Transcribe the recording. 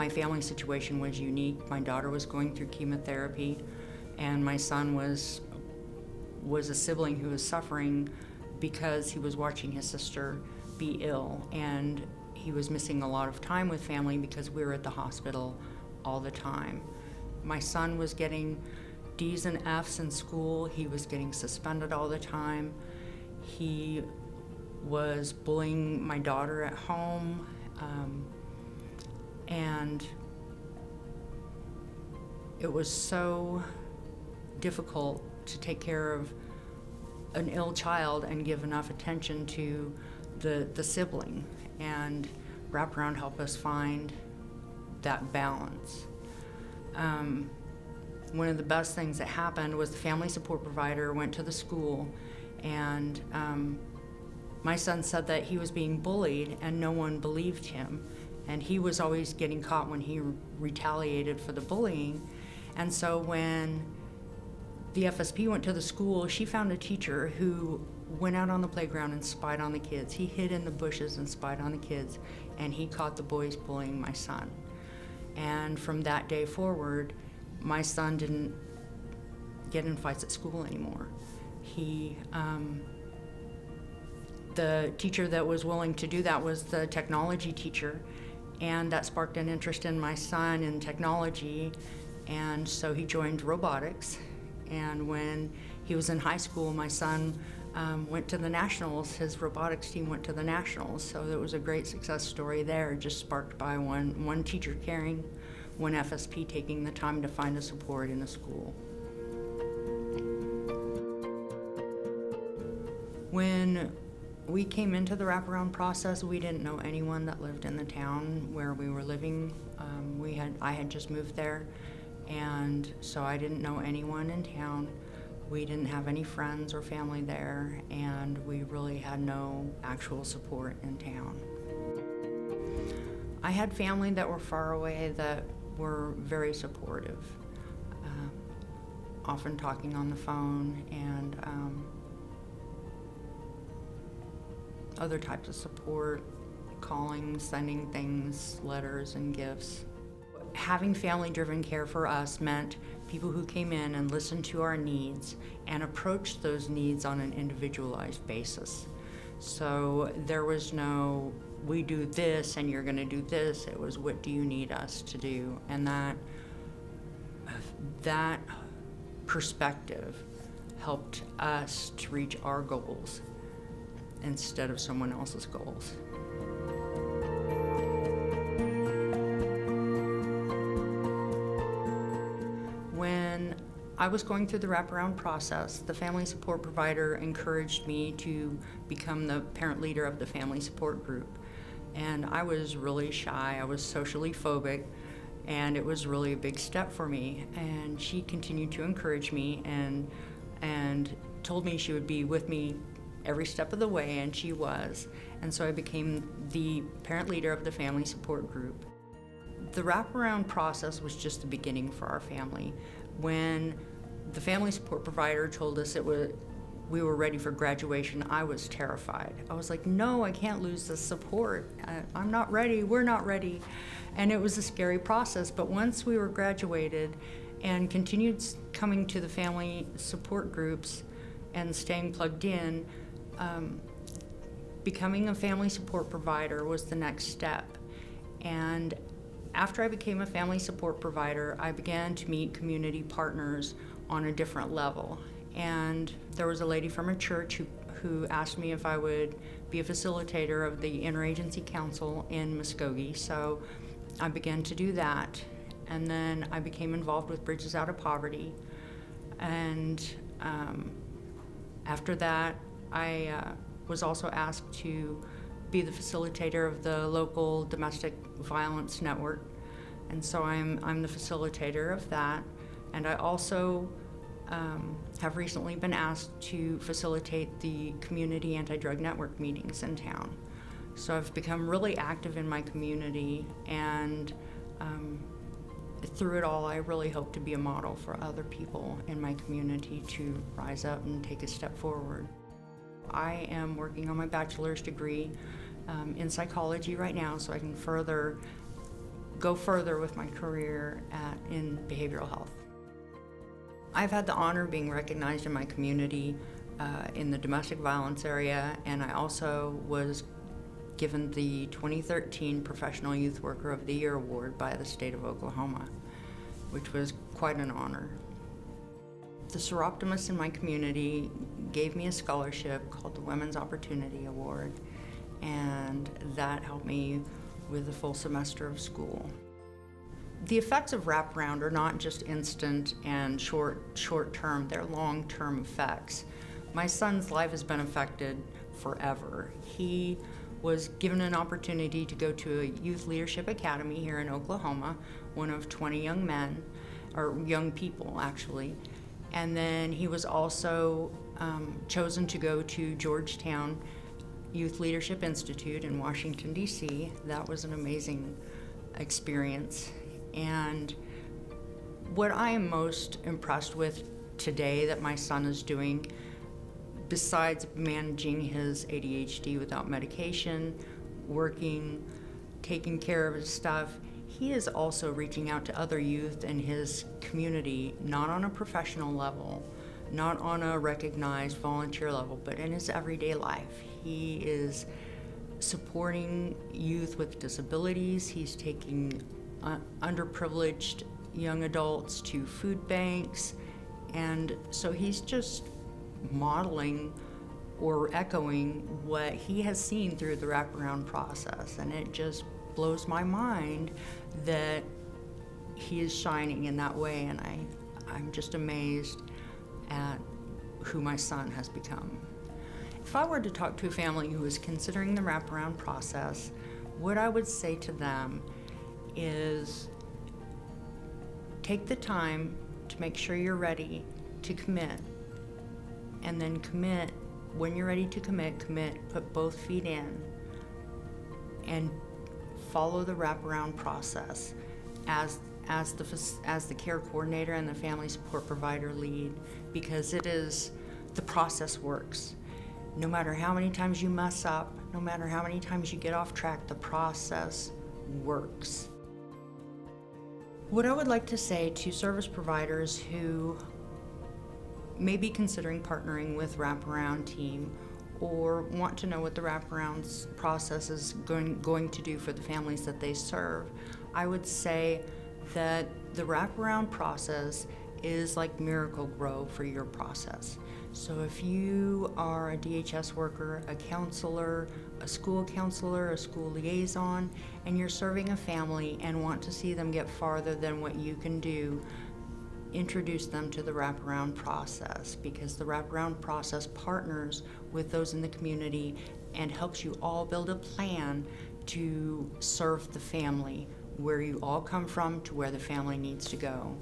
My family situation was unique. My daughter was going through chemotherapy, and my son was a sibling who was suffering because he was watching his sister be ill, and he was missing a lot of time with family because we were at the hospital all the time. My son was getting D's and F's in school. He was getting suspended all the time. He was bullying my daughter at home, and it was so difficult to take care of an ill child and give enough attention to the sibling, and Wraparound helped us find that balance. One of the best things that happened was the family support provider went to the school, and my son said that he was being bullied and no one believed him, and he was always getting caught when he retaliated for the bullying. And so when the FSP went to the school, she found a teacher who went out on the playground and spied on the kids. He hid in the bushes and spied on the kids, and he caught the boys bullying my son. And from that day forward, my son didn't get in fights at school anymore. The teacher that was willing to do that was the technology teacher, and that sparked an interest in my son in technology, and so he joined robotics. And when he was in high school, my son went to the nationals. His robotics team went to the nationals, so it was a great success story there, just sparked by one teacher caring, one FSP taking the time to find a support in a school. When we came into the wraparound process, we didn't know anyone that lived in the town where we were living. I had just moved there, and so I didn't know anyone in town. We didn't have any friends or family there, and we really had no actual support in town. I had family that were far away that were very supportive, often talking on the phone, and other types of support, calling, sending things, letters and gifts. Having family-driven care for us meant people who came in and listened to our needs and approached those needs on an individualized basis. So there was no, we do this and you're gonna do this. It was, what do you need us to do? And that perspective helped us to reach our goals instead of someone else's goals. When I was going through the wraparound process, the family support provider encouraged me to become the parent leader of the family support group. And I was really shy, I was socially phobic, and it was really a big step for me. And she continued to encourage me and told me she would be with me every step of the way, and she was. And so I became the parent leader of the family support group. The wraparound process was just the beginning for our family. When the family support provider told us we were ready for graduation, I was terrified. I was like, no, I can't lose this support. I'm not ready, we're not ready. And it was a scary process, but once we were graduated and continued coming to the family support groups and staying plugged in, becoming a family support provider was the next step. And after I became a family support provider, I began to meet community partners on a different level. And there was a lady from a church who asked me if I would be a facilitator of the Interagency Council in Muskogee, so I began to do that. And then I became involved with Bridges Out of Poverty. And after that, I was also asked to be the facilitator of the local domestic violence network. And so I'm the facilitator of that. And I also have recently been asked to facilitate the community anti-drug network meetings in town. So I've become really active in my community, and through it all, I really hope to be a model for other people in my community to rise up and take a step forward. I am working on my bachelor's degree in psychology right now, so I can further go further with my career in behavioral health. I've had the honor of being recognized in my community in the domestic violence area, and I also was given the 2013 Professional Youth Worker of the Year Award by the state of Oklahoma, which was quite an honor. The Seroptimists in my community gave me a scholarship called the Women's Opportunity Award, and that helped me with a full semester of school. The effects of wraparound are not just instant and short term, they're long-term effects. My son's life has been affected forever. He was given an opportunity to go to a youth leadership academy here in Oklahoma, one of 20 young men, or young people actually. And then he was also chosen to go to Georgetown Youth Leadership Institute in Washington, D.C. That was an amazing experience. And what I am most impressed with today that my son is doing, besides managing his ADHD without medication, working, taking care of his stuff, he is also reaching out to other youth in his community, not on a professional level, not on a recognized volunteer level, but in his everyday life. He is supporting youth with disabilities. He's taking underprivileged young adults to food banks, and so he's just modeling or echoing what he has seen through the wraparound process, and it just blows my mind that he is shining in that way, and I'm just amazed at who my son has become. If I were to talk to a family who is considering the wraparound process, what I would say to them is take the time to make sure you're ready to commit, and then commit. When you're ready to commit, put both feet in, and follow the wraparound process as the care coordinator and the family support provider lead, because the process works. No matter how many times you mess up, no matter how many times you get off track, the process works. What I would like to say to service providers who may be considering partnering with wraparound team or want to know what the wraparound process is going to do for the families that they serve, I would say that the wraparound process is like Miracle-Gro for your process. So if you are a DHS worker, a counselor, a school liaison, and you're serving a family and want to see them get farther than what you can do, introduce them to the wraparound process, because the wraparound process partners with those in the community and helps you all build a plan to serve the family where you all come from to where the family needs to go.